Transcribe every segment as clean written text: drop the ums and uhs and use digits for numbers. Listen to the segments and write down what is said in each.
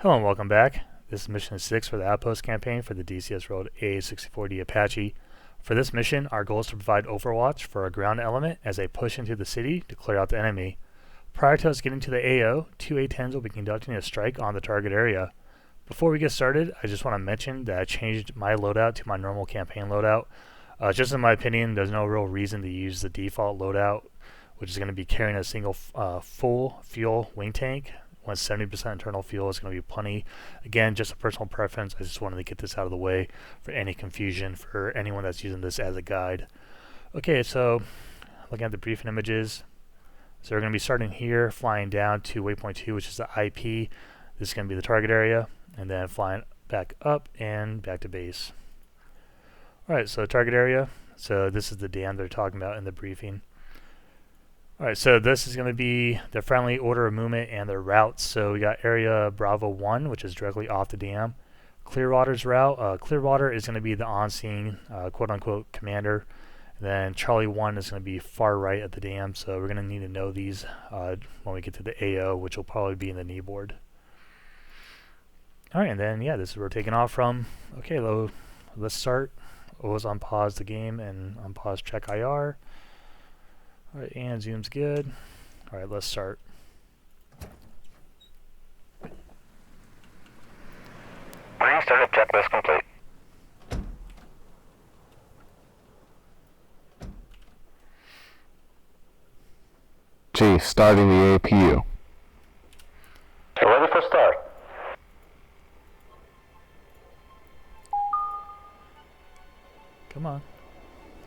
Hello and welcome back. This is mission 6 for the Outpost Campaign for the DCS World AH-64D Apache. For this mission, our goal is to provide overwatch for a ground element as they push into the city to clear out the enemy. Prior to us getting to the AO, two A-10s will be conducting a strike on the target area. Before we get started, I just want to mention that I changed my loadout to my normal campaign loadout. Just in my opinion, there's no real reason to use the default loadout, which is going to be carrying a single full fuel wing tank. When 70% internal fuel is going to be plenty. Again, just a personal preference. I just wanted to get this out of the way for any confusion for anyone that's using this as a guide. Okay, so looking at the briefing images. So we're going to be starting here, flying down to waypoint 2, which is the IP. This is going to be the target area, and then flying back up and back to base. Alright, so target area. So this is the dam they're talking about in the briefing. Alright, so this is going to be the friendly order of movement and their routes. So we got area Bravo 1, which is directly off the dam. Clearwater's route. Clearwater is going to be the on-scene quote-unquote commander. And then Charlie 1 is going to be far right at the dam. So we're going to need to know these when we get to the AO, which will probably be in the kneeboard. Alright, and then yeah, this is where we're taking off from. Okay, let's start. Always unpause the game and unpause TrackIR. Alright, and zoom's good. Alright, let's start. Startup checklist complete. Chief, starting the APU. Ready for start. Come on.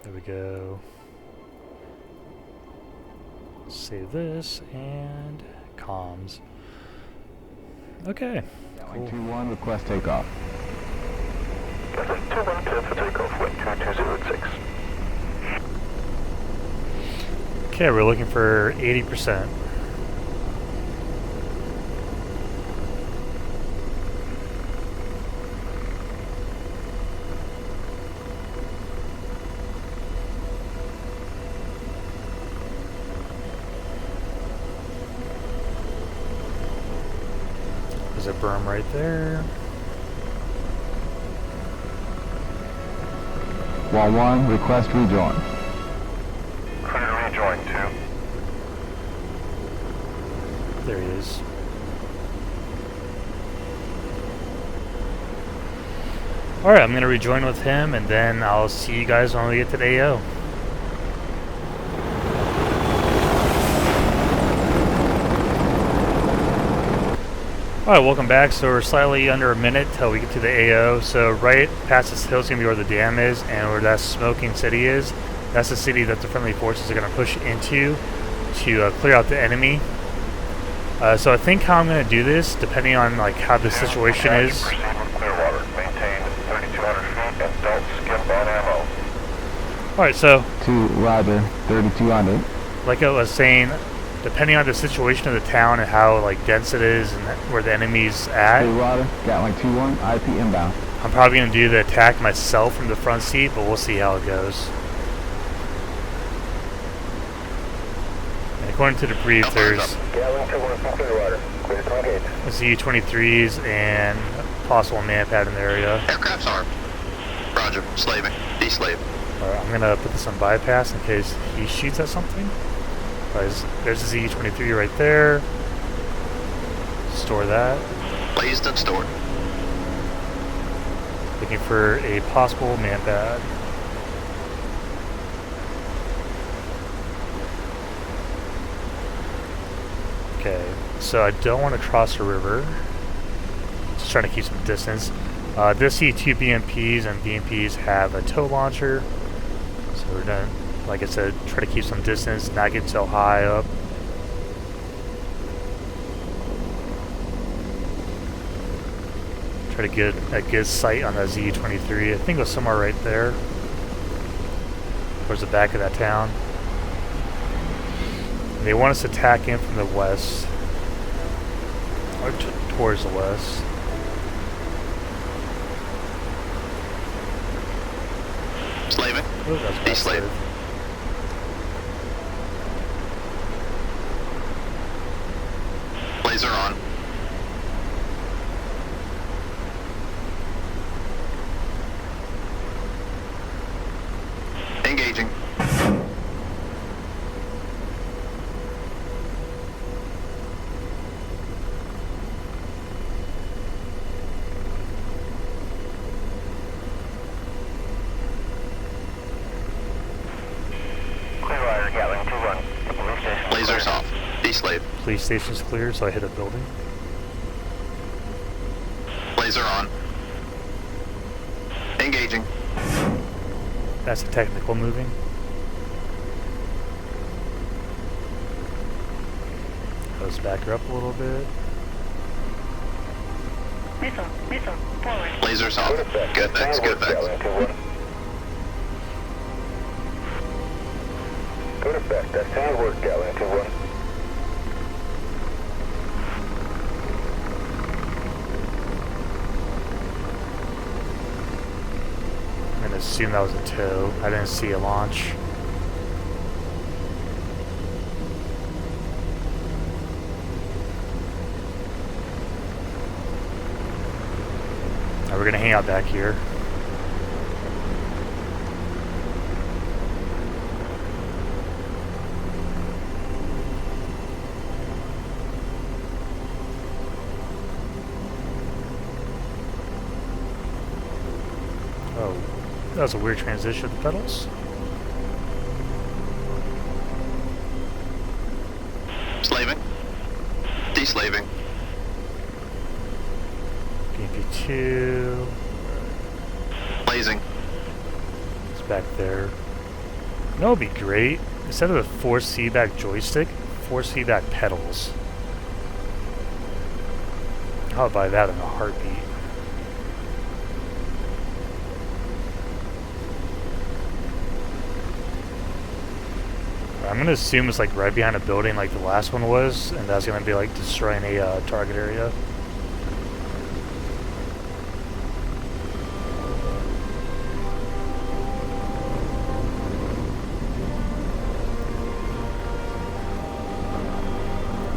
There we go. Save this and comms. Okay. Cool. 2-1, request takeoff. 2-1 clear for takeoff, wind 2206. Okay, we're looking for 80%. There's a berm right there. 1-1, request rejoin. Clear to rejoin 2. There he is. Alright, I'm going to rejoin with him, and then I'll see you guys when we get to the AO. Alright, welcome back. So we're slightly under a minute till we get to the AO. So right past this hill is going to be where the dam is, and where that smoking city is, that's the city that the friendly forces are going to push into to clear out the enemy. So I think how I'm going to do this, depending on like how the situation is. Proceed with Clearwater. Maintain 3,200 feet and don't skip on ammo. Alright, so 2, roger, 3,200. like I was saying, depending on the situation of the town and how like dense it is and where the enemy's at, Clearwater, got like 2-1, IP inbound. I'm probably going to do the attack myself from the front seat, but we'll see how it goes. And according to the brief, there's Z-23s and possible manpad in the area. Aircraft's armed. Roger. Slaving. D-slave. Alright, I'm going to put this on bypass in case he shoots at something. There's a Z-23 right there. Store that. Blazed and stored. Looking for a possible manpad. Okay, so I don't want to cross the river. Just trying to keep some distance. This see two BMPs, and BMPs have a tow launcher. So we're done. Like I said, try to keep some distance, not get so high up. Try to get a good sight on that Z-23. I think it was somewhere right there. Towards the back of that town. And they want us to attack in from the west. Or towards the west. Slaving. Oh, that's D-slave. Laser on. D-slave. Police station's clear, so I hit a building. Laser on. Engaging. That's a technical moving. Let's back her up a little bit. Missile, forward. Lasers off. Good effects, good effects. Good effect. That's how you work, Gatling 2-1. I'm gonna assume that was a tow. I didn't see a launch. Now we're gonna hang out back here. Oh, that was a weird transition of the pedals. Slaving. D-slaving. BP2. Blazing. It's back there. You know what would be great? Instead of the force feedback joystick, force feedback pedals. I'll buy that in a heartbeat. I'm gonna assume it's like right behind a building like the last one was, and that's gonna be like destroying a target area.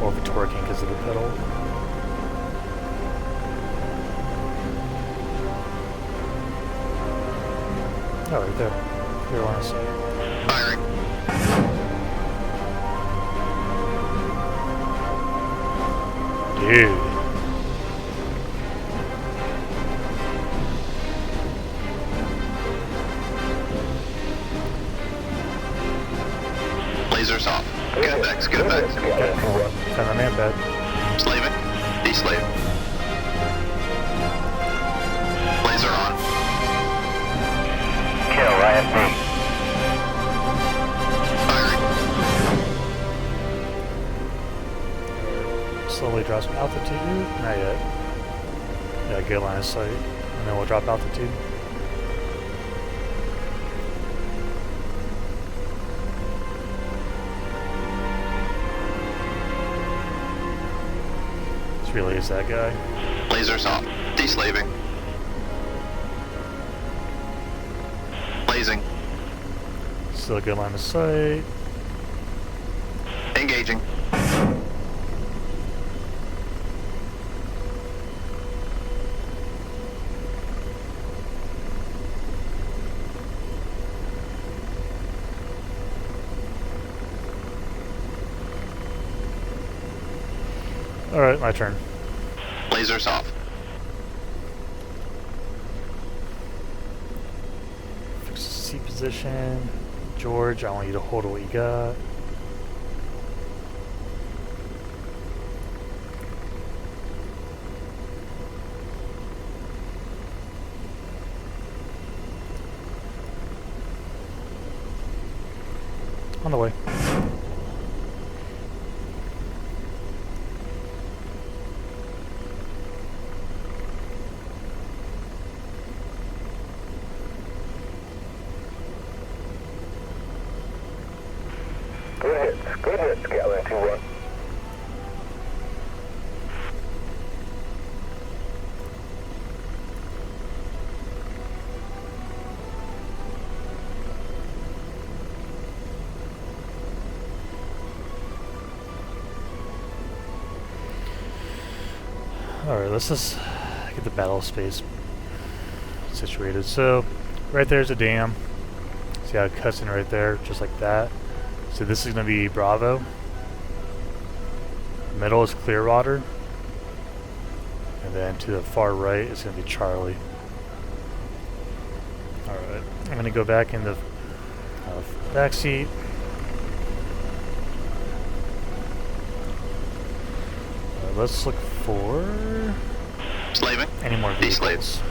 Or if it's working because of the pedal. Oh, right there. Clear line of sight. Firing. Dude. Lasers off. Good effects, good effects. Found a man bed. Slaving. D-slave. Laser on. Kill, IFB. Firing. Slowly drops altitude. Not yet. Yeah, good line of sight. And then we'll drop altitude. This really is that guy. Lasers off. D-slaving. Blazing. Still a good line of sight. Engaging. Alright, my turn. Lasers off. Fix the seat position. George, I want you to hold what you got. On the way. Good hits, Gatling 2-1. Alright, let's just get the battle space situated. So, right there's a dam. See how it cuts in right there, just like that. So this is going to be Bravo. Middle is Clearwater. And then to the far right is going to be Charlie. Alright, I'm going to go back in the back seat. let's look for Slaving. any more De-slave. vehicles.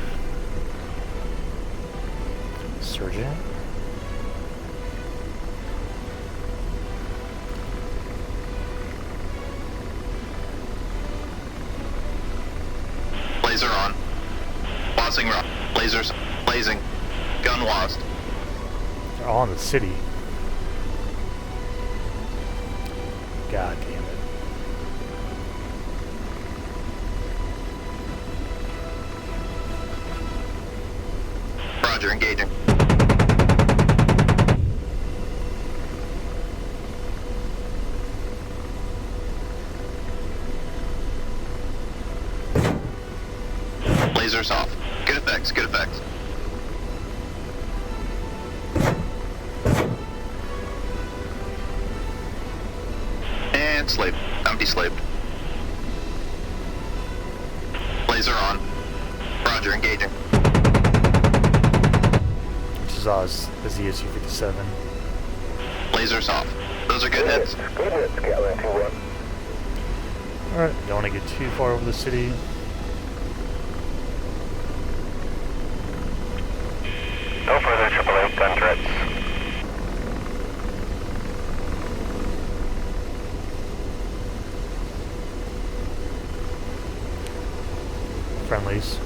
Sergeant. Laser on. Wassing rock. Lasers. Blazing. Gun lost. They're all in the city. God damn it. Roger, engaging. Lasers off. Good effects, good effects. And slave. I'm de-slaved. Laser on. Roger, engaging. This is Oz, the ZSU-57. Lasers off. Those are good hits. Good hits, Gatling 2-1. Alright, don't want to get too far over the city. No further AAA gun threats. Friendlies.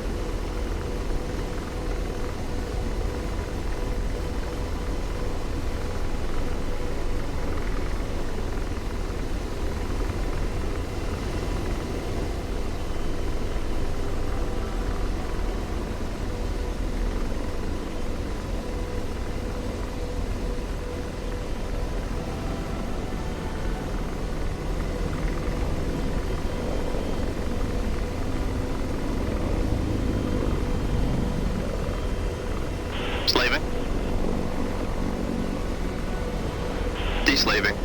Slaving. De-slaving.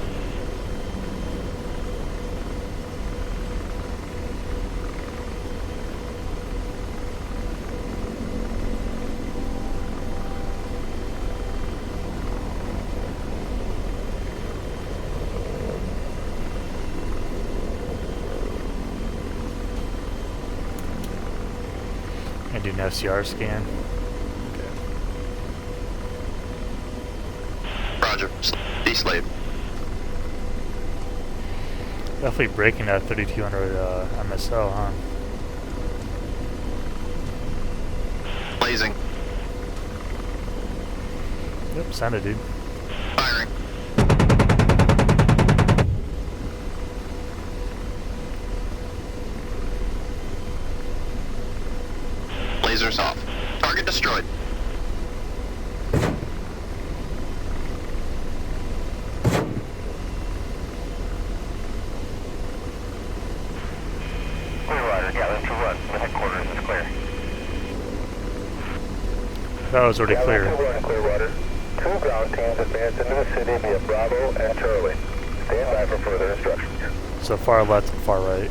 And do an FCR scan. Roger. De-slave. Definitely breaking that 3200 MSL, huh? Blazing. Yep, sounded, dude. Firing. Lasers off. Target destroyed. That was already clear. Clearwater. 2 ground teams advance into the city via Bravo and Charlie. Stand by for further instructions. So far left and far right.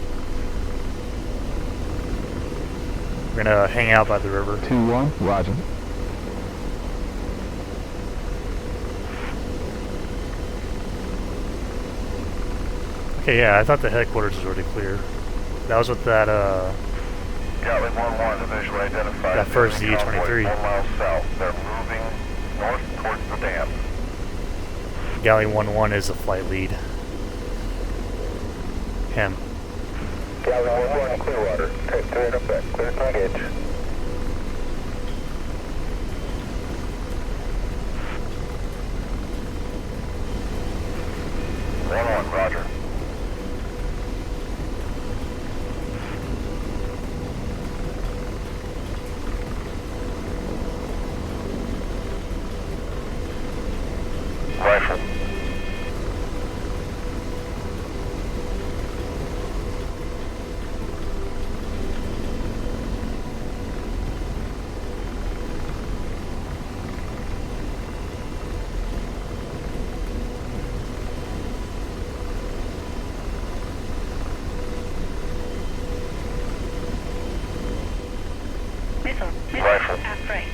We're gonna hang out by the river. 2-1, roger. Okay, yeah, I thought the headquarters was already clear. That was with that, Gatling 1-1 to visually identify. that first Z23. 1 mile south. They're moving north towards the dam. Galley 1-1 is a flight lead. Him. Gatling 1-1 Clearwater. Take 3 in effect. Clear to engage. Roger. Rifle. Missile. Rifle. Aft right.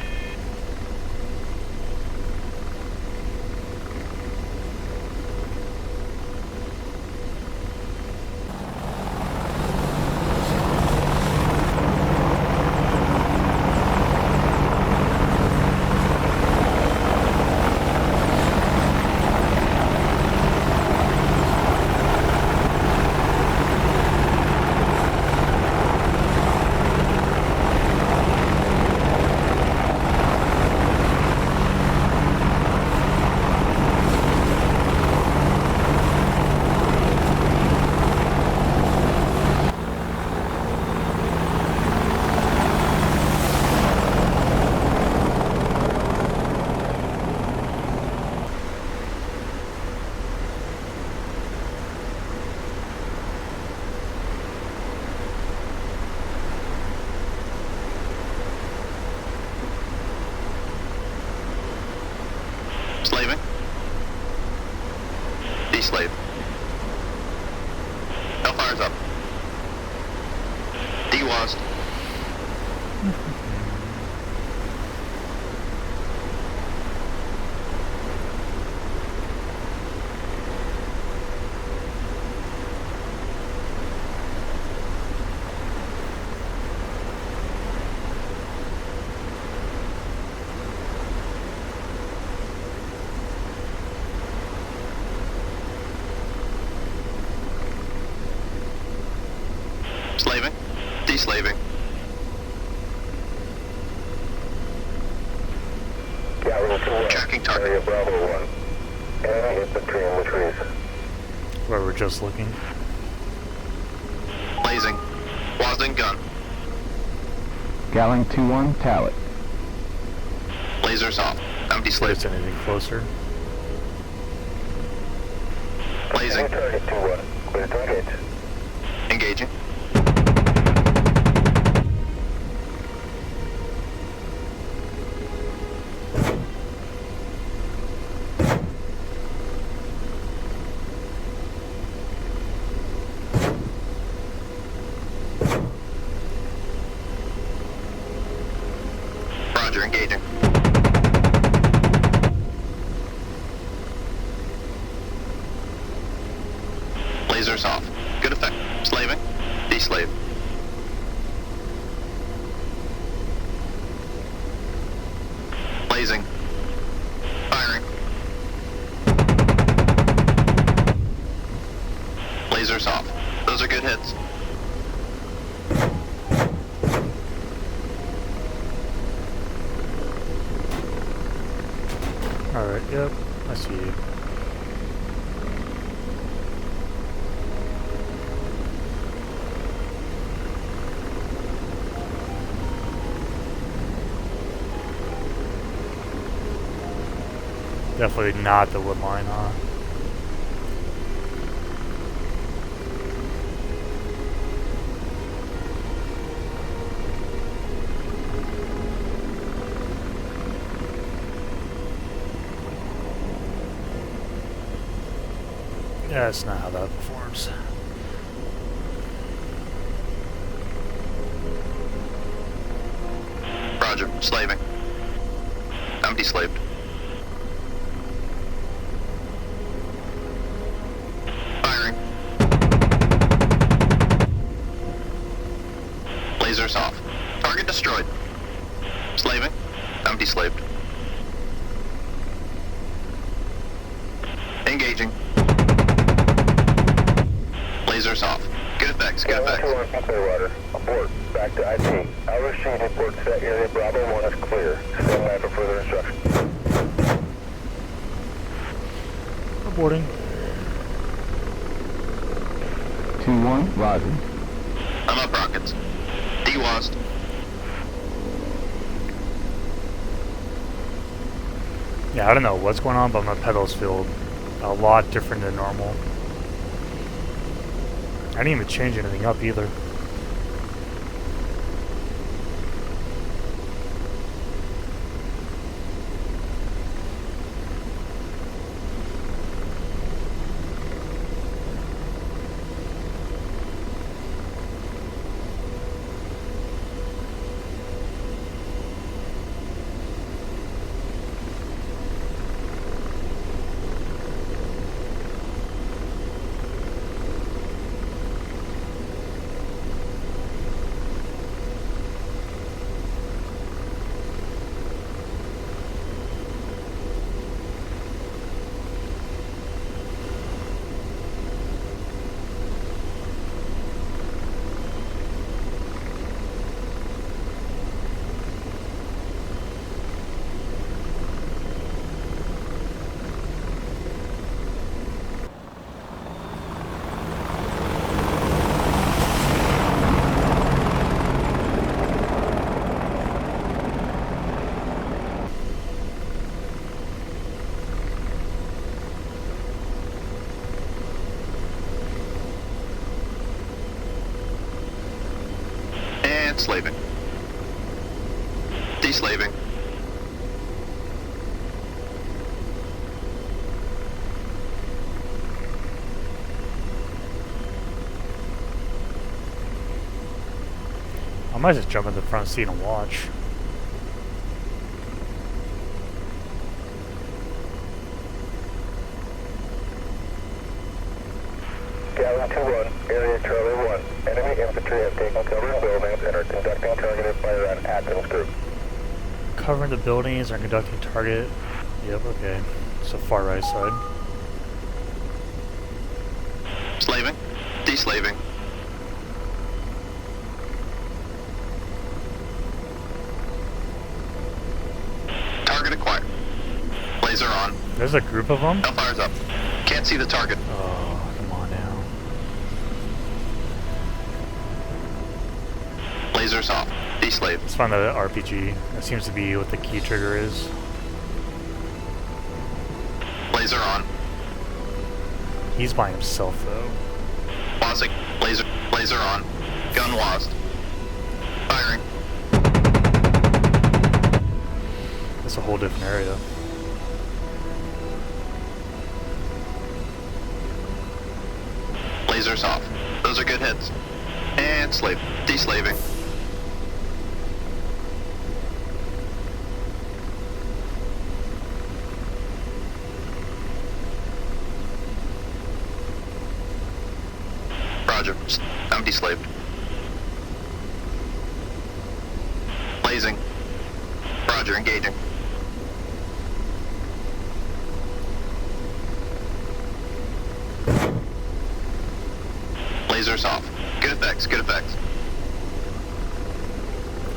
Slaving. Deslaving. Gallery 2-1. Tracking target. Area Bravo 1. Enemy infantry in the trees. Where we're just looking. Blazing. Wasdin gun. Gatling 2-1, tallet. Lasers off. Empty See if slave. it's anything closer. Blazing. Target 2-1. Clear to engage. Engaging. Roger, engaging. Lasers off. Good effect. Slaving. Deslave. Blazing. Firing. Lasers off. Those are good hits. Alright, yep, I see you. Definitely not the wood line, huh? Yeah, that's not how that performs. Roger. Slaving. Empty slaved. Firing. Lasers off. Target destroyed. Slaving. Empty slaved. Engaging. Lasers off. Good effects, good effects. Gallery 2-1 Clearwater. Abort. Back to IP. Our sheet reports that area Bravo 1 is clear. Stand by for further instructions. Reporting. 2-1, roger. I'm up rockets. DWASD. Yeah, I don't know what's going on, but my pedals feel a lot different than normal. I didn't even change anything up either. Slaving. Deslaving. might just jump in the front seat and watch. Gallon 2-1, area Charlie 1. Enemy infantry have taken cover in buildings and are conducting targeted fire on Athens group. Covering the buildings and conducting target. Yep, okay. So far right side. Slaving. Deslaving. Target acquired. Laser on. There's a group of them? Hellfire's up. Can't see the target. Oh, come on now. Lasers off. Deslave. Let's find that RPG. That seems to be what the key trigger is. Laser on. He's by himself though. Pausing. Laser on. Gun lost. Firing. That's a whole different area. Lasers off. Those are good hits. And slave. Deslaving. Roger. I'm deslaved. Blazing. Roger, engaging. Lasers off. Good effects, good effects.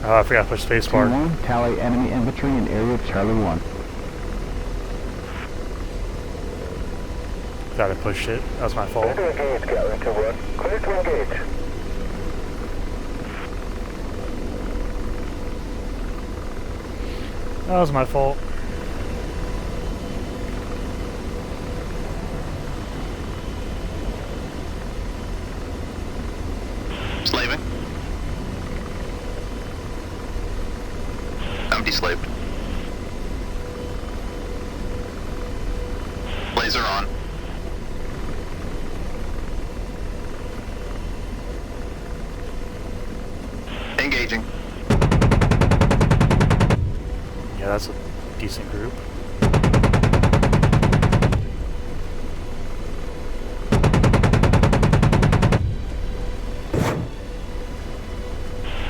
Oh, I forgot to push spacebar. 2-1, tally enemy infantry in area of Charlie 1. Thought I pushed it. That was my fault. Clear to engage, Gatling 2-1. Clear to engage. That was my fault. Slaving. I'm deslaved. Laser on. Engaging. Yeah, that's a decent group.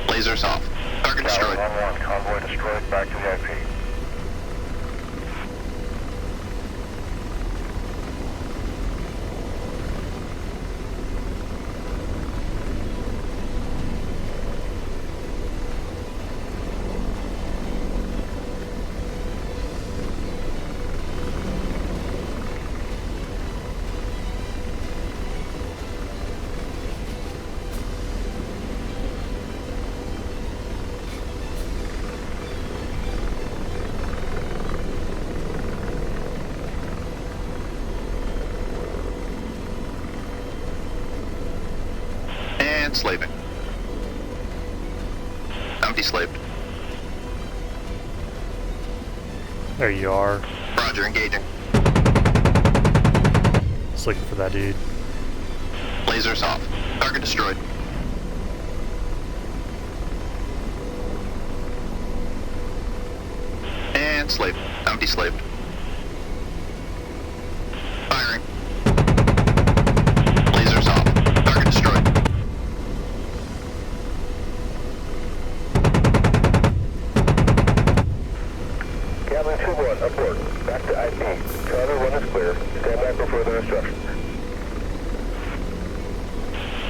Lasers off. Target destroyed. Gallon 1-1, convoy destroyed. Back to the IP. And slaving. I'm deslaved. There you are. Roger, engaging. Just looking for that dude. Lasers off. Target destroyed. And slaved. I'm deslaved. Firing. Lasers off. Target destroyed. Gatling 2-1, abort. Back to IP. Charlie 1 is clear. Stand back for further instructions.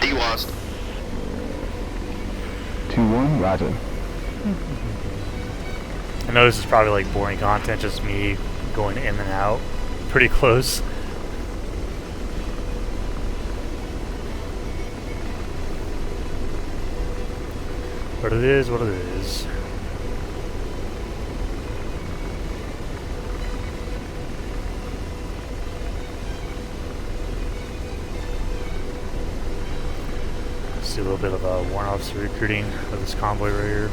DWASD. 2-1, roger. I know this is probably like boring content, just me going in and out. Pretty close. But it is what it is. See a little bit of warrant officer recruiting of this convoy right here.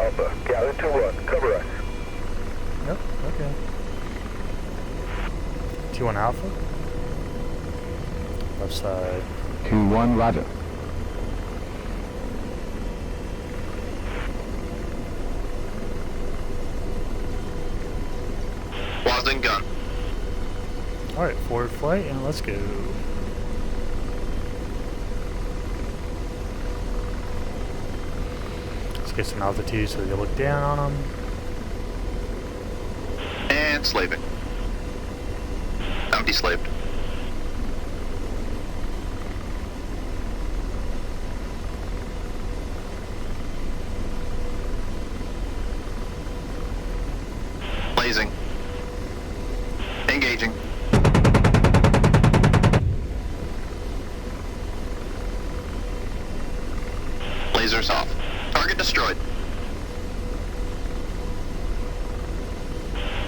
Alpha. Gather 2-1. Cover us. Yep, okay. 2-1 Alpha. Left side. 2-1, roger. Wasn't gun. Alright, forward flight, and let's go. Let's get some altitude so we can look down on them. And slaving. I'm deslaved. Blazing. Engaging. Lasers off. Target destroyed.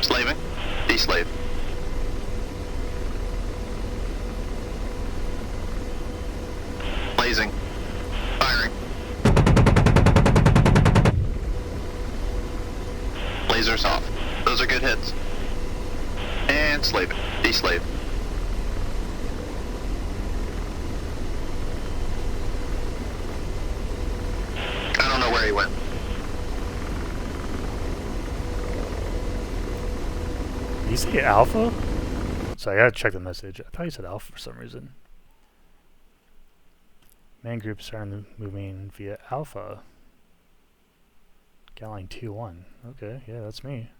Slaving. Deslave. Blazing. Firing. Lasers off. Those are good hits. And slaving. Deslave. I don't know where he went. Did you say Alpha? So I gotta check the message. I thought you said Alpha for some reason. Main group starting moving via Alpha. Gatling 2-1. Okay, yeah, that's me.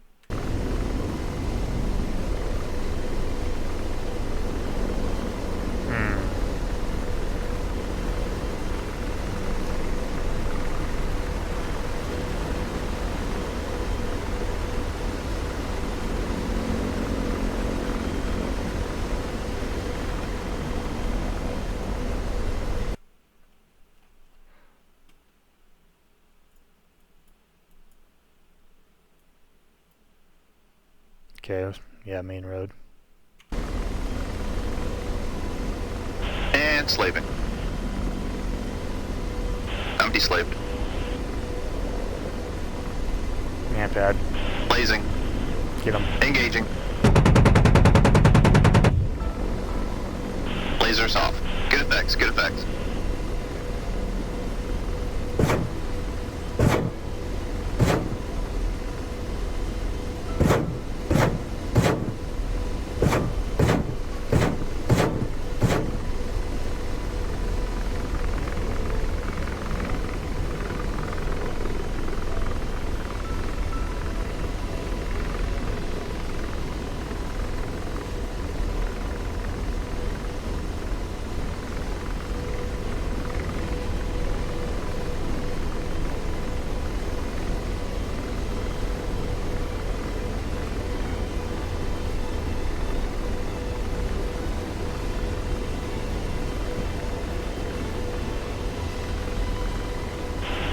Okay, yeah, main road. And slaving. I'm deslaved. Man pad. Blazing. Get him. Engaging. Lasers off. Good effects, good effects.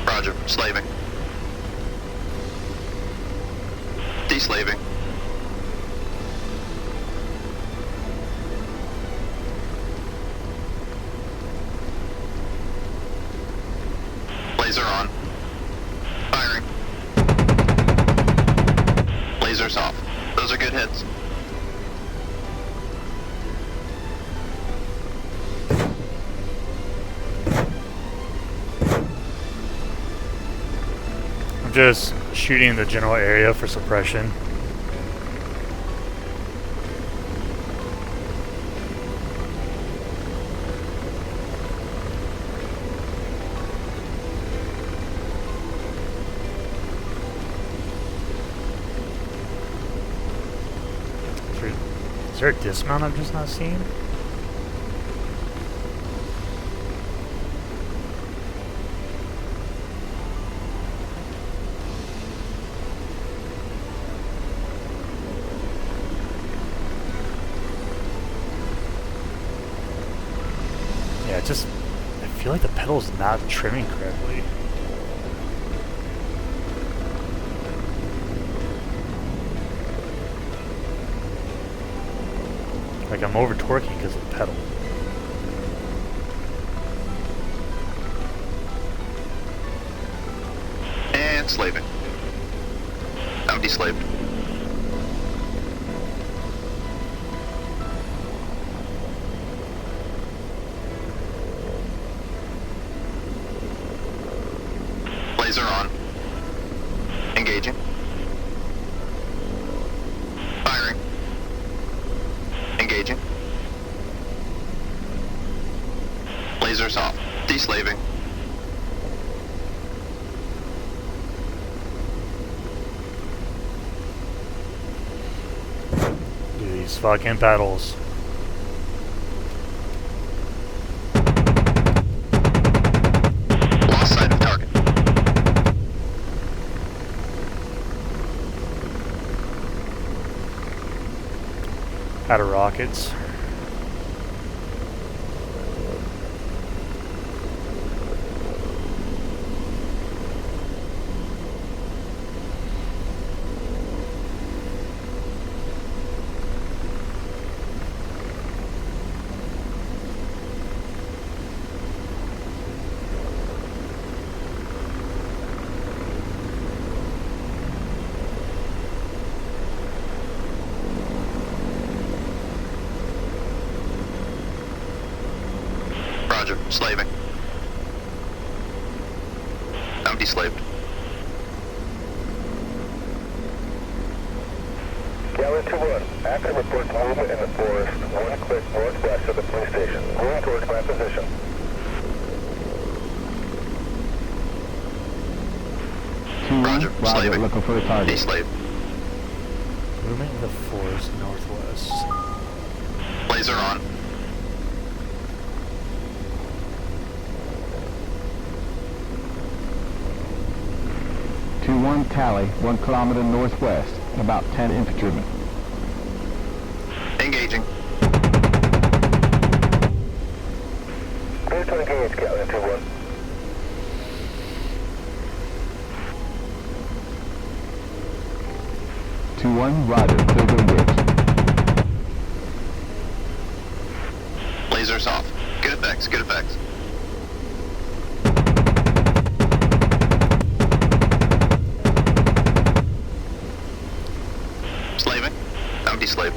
Roger, slaving. Deslaving. Laser on. Firing. Lasers off. Those are good hits. Just shooting the general area for suppression. Is there a dismount I'm just not seeing? I feel like the pedal's not trimming correctly. Like I'm over torquing because of the pedal. And And slaving. I'm deslaved. Laser on. Engaging. Firing. Engaging. Lasers off. Deslaving. Do these fucking pedals. Lost sight of target. Out of rockets. Roger. Slaving. I'm deslaved. Galley 2-1, active reports movement in the forest, 1 click northwest of the police station. Moving towards my position. Roger. Roger, Slaving. looking for the target. Deslaved. Movement in the forest northwest. Laser on. Two-one tally, 1 kilometer northwest, about 10 infantrymen. Engaging. Clear to engage, Galley 2-1. Two-one, roger, clear to engage. Lasers off. Good effects. Good effects. Slaving. I'm deslaved.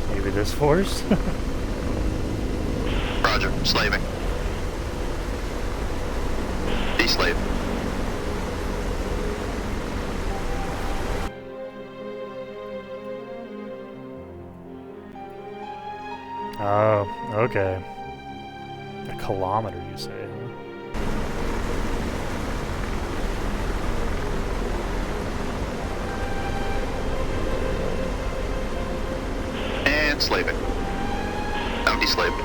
Maybe this force? Roger. Slaving. Deslaved. Oh, okay. A kilometer, you say, huh? And slaving. I'm deslaved.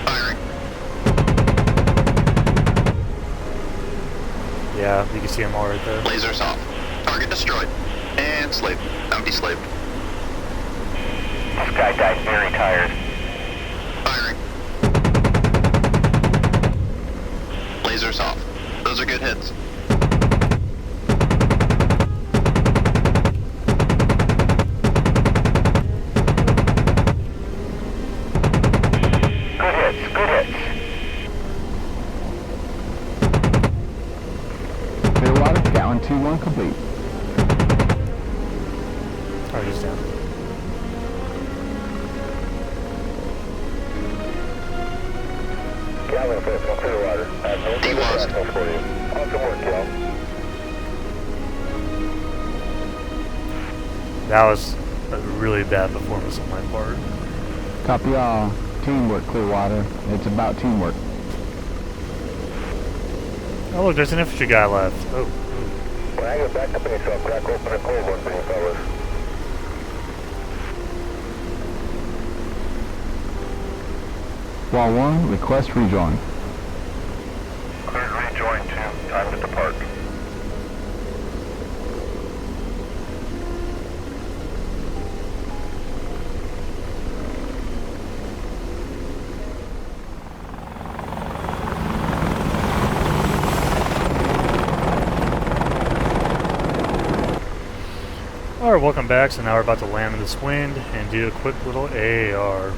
Firing. Yeah, you can see them all right there. Lasers off. Target destroyed. And slaved. I'm deslaved. This guy died very tired. Firing. Lasers off. Those are good hits. Good hits, good hits. Clearwater, Gatlin 2-1 complete. Target's down. Galley 5 from Clearwater. I have no D-Lost. further for you. Awesome work, Cal. That was a really bad performance on my part. Copy all. Teamwork, Clearwater. It's about teamwork. Oh look, there's an infantry guy left. Oh, When I get back to base, I'll crack open a cold one for you fellas. Wall 1, request rejoin. Cleared rejoin 2. Time to depart. Alright, welcome back. So now we're about to land in this wind and do a quick little AAR.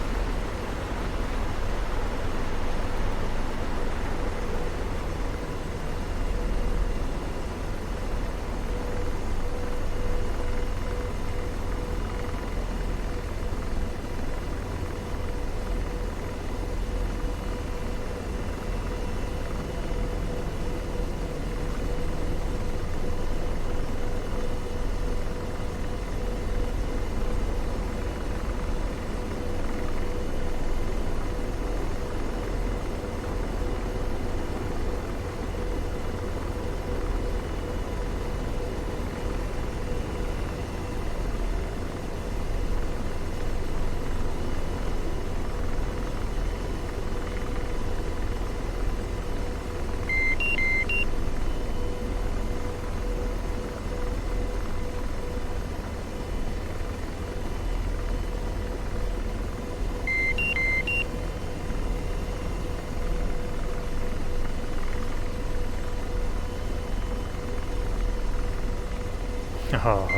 Oh,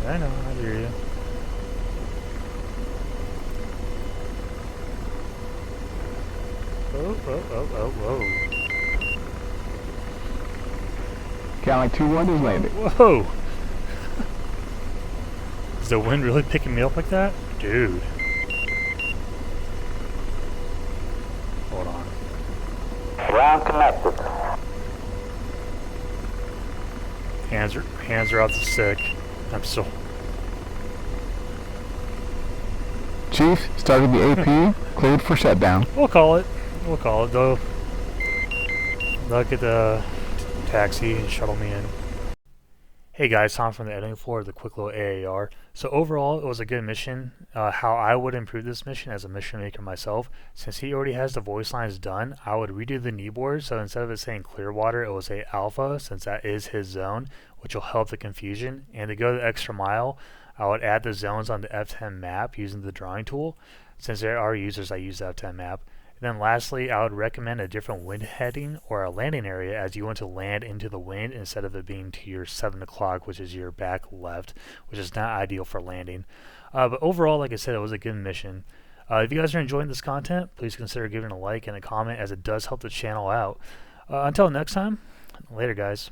I know, I hear you. Whoa. Count like 2 wonders landed. Whoa! Is the wind really picking me up like that? Dude. Hold on. Ground connected. Hands are out the stick. I'm still... Chief, started the AP, cleared for shutdown. We'll call it. They'll get the taxi and shuttle me in. Hey guys, Tom from the editing floor of the quick little AAR. So overall, it was a good mission. How I would improve this mission as a mission maker myself, since he already has the voice lines done, I would redo the kneeboard. So instead of it saying Clearwater, it will say Alpha, since that is his zone, which will help the confusion. And to go the extra mile, I would add the zones on the F10 map using the drawing tool, since there are users that use the F10 map. And then lastly, I would recommend a different wind heading or a landing area as you want to land into the wind instead of it being to your 7 o'clock, which is your back left, which is not ideal for landing. But overall, like I said, it was a good mission. If you guys are enjoying this content, please consider giving a like and a comment, as it does help the channel out. Until next time, later guys.